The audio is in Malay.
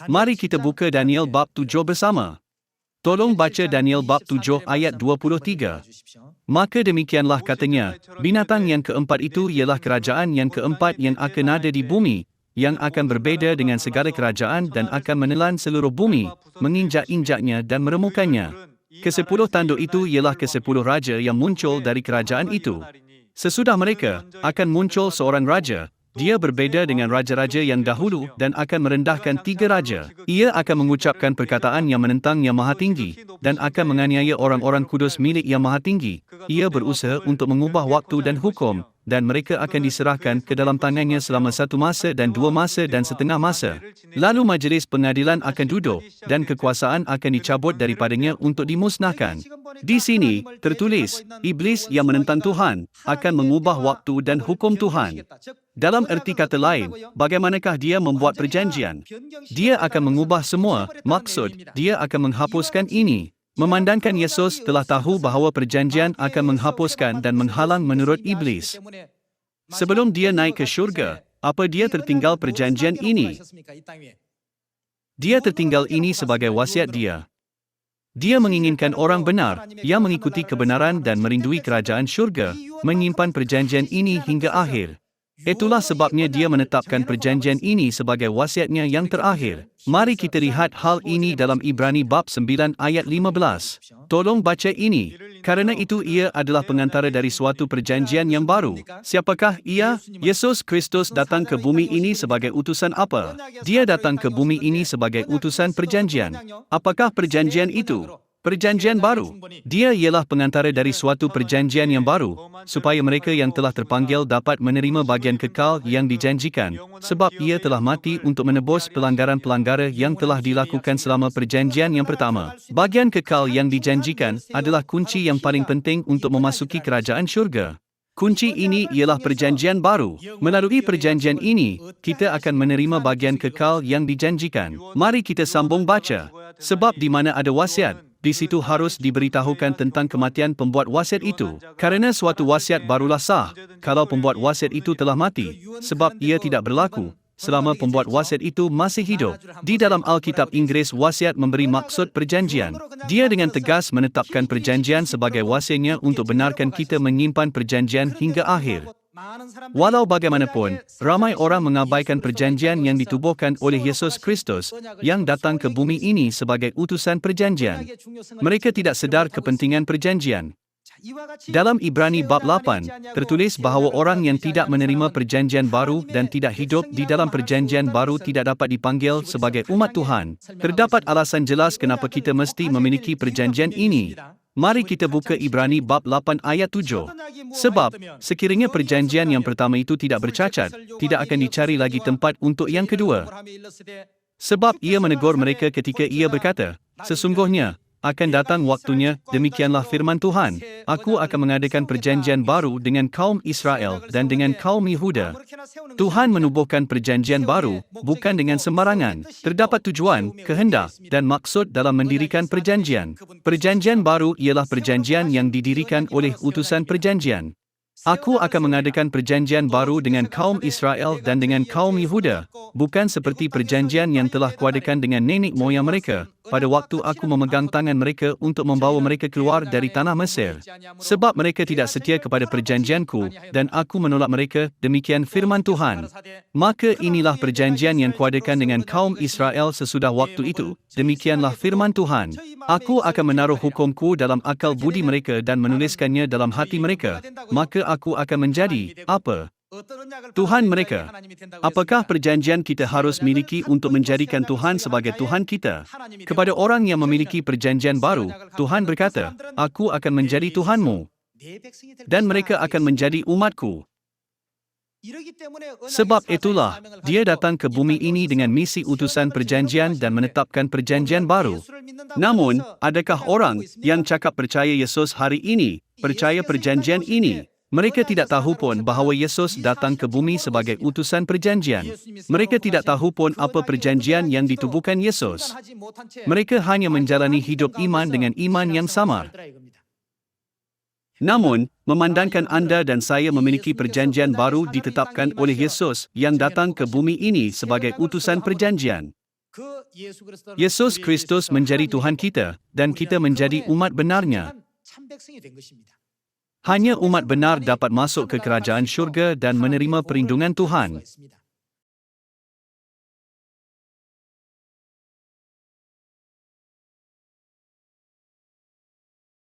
Mari kita buka Daniel bab 7 bersama. Tolong baca Daniel bab 7 ayat 23. Maka demikianlah katanya, binatang yang keempat itu ialah kerajaan yang keempat yang akan ada di bumi, yang akan berbeza dengan segala kerajaan dan akan menelan seluruh bumi, menginjak-injaknya dan meremukannya. Kesepuluh tanduk itu ialah kesepuluh raja yang muncul dari kerajaan itu. Sesudah mereka, akan muncul seorang raja. Dia berbeza dengan raja-raja yang dahulu dan akan merendahkan tiga raja. Ia akan mengucapkan perkataan yang menentang Yang Maha Tinggi dan akan menganiaya orang-orang kudus milik Yang Maha Tinggi. Ia berusaha untuk mengubah waktu dan hukum, dan mereka akan diserahkan ke dalam tangannya selama 1 masa dan 2 masa dan setengah masa. Lalu majlis pengadilan akan duduk, dan kekuasaan akan dicabut daripadanya untuk dimusnahkan. Di sini, tertulis, Iblis yang menentang Tuhan, akan mengubah waktu dan hukum Tuhan. Dalam erti kata lain, bagaimanakah dia membuat perjanjian? Dia akan mengubah semua, maksud, dia akan menghapuskan ini. Memandangkan Yesus telah tahu bahawa perjanjian akan menghapuskan dan menghalang menurut Iblis. Sebelum dia naik ke syurga, apa dia tertinggal perjanjian ini? Dia tertinggal ini sebagai wasiat dia. Dia menginginkan orang benar, yang mengikuti kebenaran dan merindui kerajaan syurga, menyimpan perjanjian ini hingga akhir. Itulah sebabnya dia menetapkan perjanjian ini sebagai wasiatnya yang terakhir. Mari kita lihat hal ini dalam Ibrani bab 9 ayat 15. Tolong baca ini. Karena itu ia adalah pengantara dari suatu perjanjian yang baru. Siapakah ia? Yesus Kristus datang ke bumi ini sebagai utusan apa? Dia datang ke bumi ini sebagai utusan perjanjian. Apakah perjanjian itu? Perjanjian baru. Dia ialah pengantara dari suatu perjanjian yang baru, supaya mereka yang telah terpanggil dapat menerima bagian kekal yang dijanjikan, sebab ia telah mati untuk menebus pelanggaran-pelanggaran yang telah dilakukan selama perjanjian yang pertama. Bagian kekal yang dijanjikan adalah kunci yang paling penting untuk memasuki kerajaan syurga. Kunci ini ialah perjanjian baru. Melalui perjanjian ini, kita akan menerima bagian kekal yang dijanjikan. Mari kita sambung baca. Sebab di mana ada wasiat, di situ harus diberitahukan tentang kematian pembuat wasiat itu. Kerana suatu wasiat barulah sah, kalau pembuat wasiat itu telah mati, sebab ia tidak berlaku selama pembuat wasiat itu masih hidup. Di dalam Alkitab Inggeris, wasiat memberi maksud perjanjian. Dia dengan tegas menetapkan perjanjian sebagai wasiatnya untuk benarkan kita menyimpan perjanjian hingga akhir. Walau bagaimanapun, ramai orang mengabaikan perjanjian yang ditubuhkan oleh Yesus Kristus, yang datang ke bumi ini sebagai utusan perjanjian. Mereka tidak sedar kepentingan perjanjian. Dalam Ibrani bab 8, tertulis bahawa orang yang tidak menerima perjanjian baru dan tidak hidup di dalam perjanjian baru tidak dapat dipanggil sebagai umat Tuhan. Terdapat alasan jelas kenapa kita mesti memiliki perjanjian ini. Mari kita buka Ibrani bab 8 ayat 7. Sebab, sekiranya perjanjian yang pertama itu tidak bercacat, tidak akan dicari lagi tempat untuk yang kedua. Sebab ia menegur mereka ketika ia berkata, sesungguhnya, akan datang waktunya, demikianlah firman Tuhan, aku akan mengadakan perjanjian baru dengan kaum Israel dan dengan kaum Yehuda. Tuhan menubuhkan perjanjian baru, bukan dengan sembarangan. Terdapat tujuan, kehendak, dan maksud dalam mendirikan perjanjian. Perjanjian baru ialah perjanjian yang didirikan oleh utusan perjanjian. Aku akan mengadakan perjanjian baru dengan kaum Israel dan dengan kaum Yehuda, bukan seperti perjanjian yang telah kuadakan dengan nenek moyang mereka, pada waktu aku memegang tangan mereka untuk membawa mereka keluar dari tanah Mesir. Sebab mereka tidak setia kepada perjanjianku, dan aku menolak mereka, demikian firman Tuhan. Maka inilah perjanjian yang kuadakan dengan kaum Israel sesudah waktu itu, demikianlah firman Tuhan. Aku akan menaruh hukumku dalam akal budi mereka dan menuliskannya dalam hati mereka, maka aku akan menjadi, apa? Tuhan mereka. Apakah perjanjian kita harus miliki untuk menjadikan Tuhan sebagai Tuhan kita? Kepada orang yang memiliki perjanjian baru, Tuhan berkata, aku akan menjadi Tuhanmu, dan mereka akan menjadi umatku. Sebab itulah, dia datang ke bumi ini dengan misi utusan perjanjian dan menetapkan perjanjian baru. Namun, adakah orang yang cakap percaya Yesus hari ini, percaya perjanjian ini? Mereka tidak tahu pun bahawa Yesus datang ke bumi sebagai utusan perjanjian. Mereka tidak tahu pun apa perjanjian yang ditubuhkan Yesus. Mereka hanya menjalani hidup iman dengan iman yang samar. Namun, memandangkan anda dan saya memiliki perjanjian baru ditetapkan oleh Yesus yang datang ke bumi ini sebagai utusan perjanjian. Yesus Kristus menjadi Tuhan kita dan kita menjadi umat benarnya. Hanya umat benar dapat masuk ke kerajaan syurga dan menerima perlindungan Tuhan.